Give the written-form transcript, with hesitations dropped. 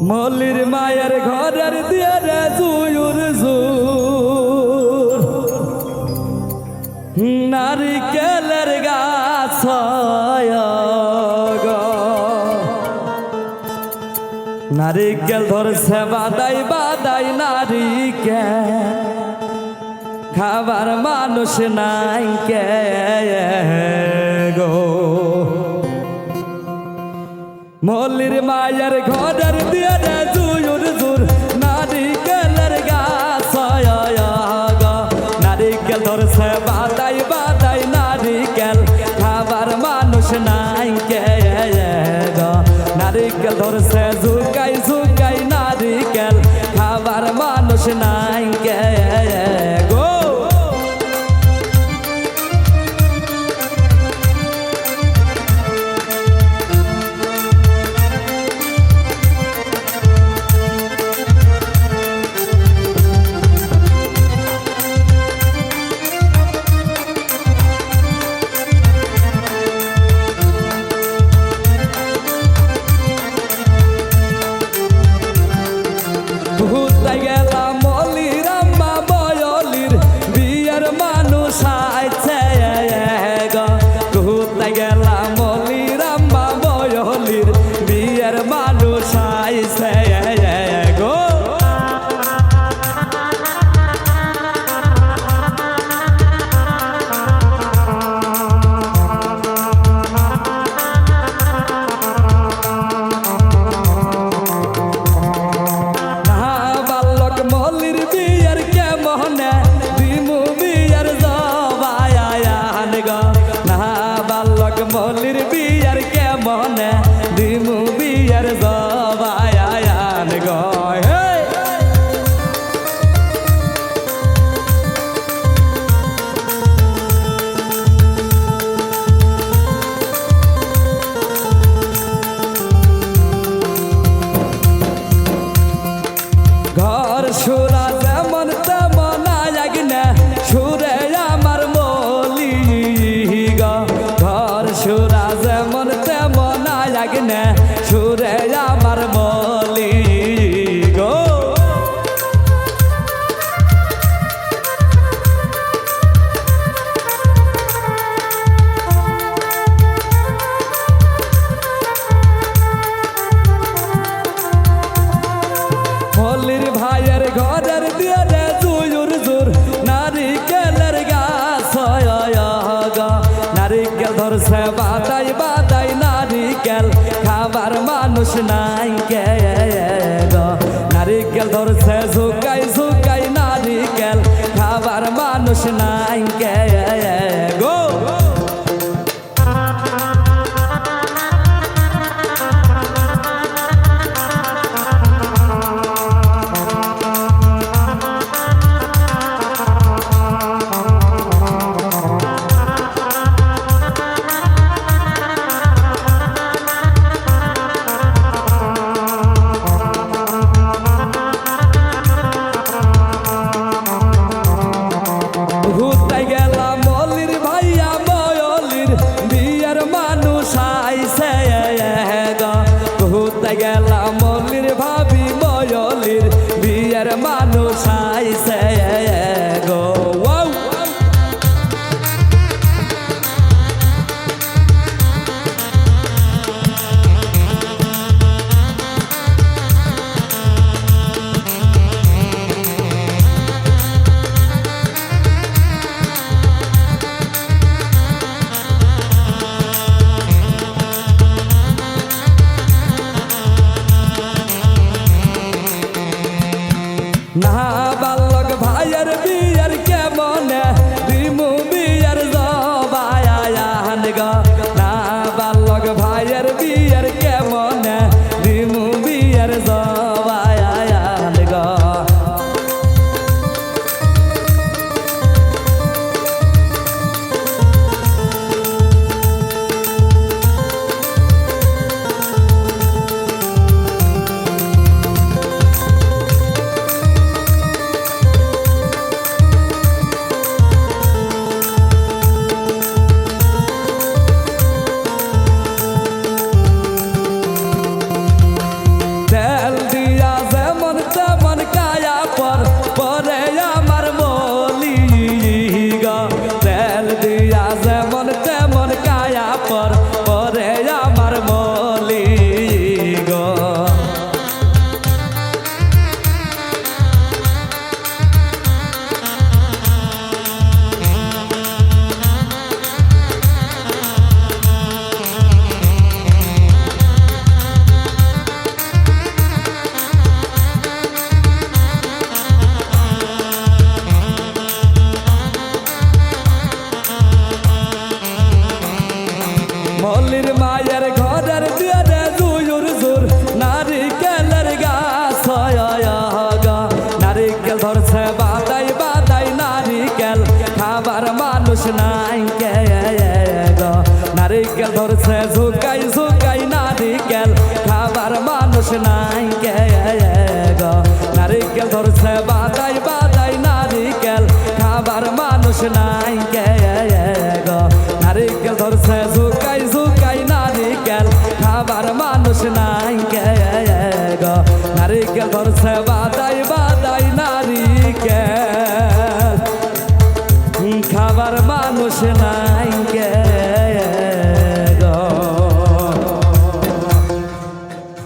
মল্লির মায়ের ঘরের দিয়ে রে জুয়ুর জুর নারিকেলের গাছ নারিকেল ধরছে বাদাই বাদাই নারিকেল খাবার মানুষ নাই কে গো মল্লির মায়ের ঘরের দিয়ে রে জুয়ুর জুর নারিকেলের গাছ নারিকেল ধরছে বাদাই বাদাই নারিকেল খাবার মানুষ নাই কে গো নারিকেল ধরছে ঝুকাই ঝুকাই নারিকেল খাবার মানুষ নাই কে গো ঘুরতে গেলাম মল্লির আম্মা বয়লির বিয়ের মানুষ আইছে গো ঘুরতে গেলাম মল্লির আম্মা বয়লির বিয়ের মানুষ আইছে গো মল্লির বিয়ের কেমনে দিমু বিয়ের জবায়ান গো না বালক মল্লির বিয়ের কেমনে দিমু বিয়ের জবায়ান গো ঘর সুরা যেমন তেমন আগে সুরে আমার মলি গো ঘর সুরা যেমন তেমন আগে সুরে আমার মলি গো মল্লির ভাইয়ের ঘরের দিয়ে রে জুয়ুর জুর নারিকেলের গাছ নারিকেল ধরছে বাদাই বাদাই নারিকেল খাবার মানুষ নাই কে গো নারিকেল ধরছে ঝুকাই ঝুকাই নারিকেল খাবার মানুষ নাই কে গো ঘুরতে গেলাম মল্লির ভাইয়া বয়লির বিয়ের মানুষ আইছে গো ঘুরতে গেলাম মল্লির ভাবি বয়লির বিয়ের মানুষ আইছে গো না বালক ভাইয়ের বিয়ের কেমনে দিমু বিয়ের জবায়ান গো না বালক ভাইয়ের বিয়ের কেমনে দিমু বিয়ের জবায়ান গো নাই কে গো নারিকেল ধরছে ঝুকাই ঝুকাই নারিকেল খাবার মানুষ নাই কে গো নারিকেল ধরছে বাদাই বাদাই নারিকেল খাবার মানুষ নাই কে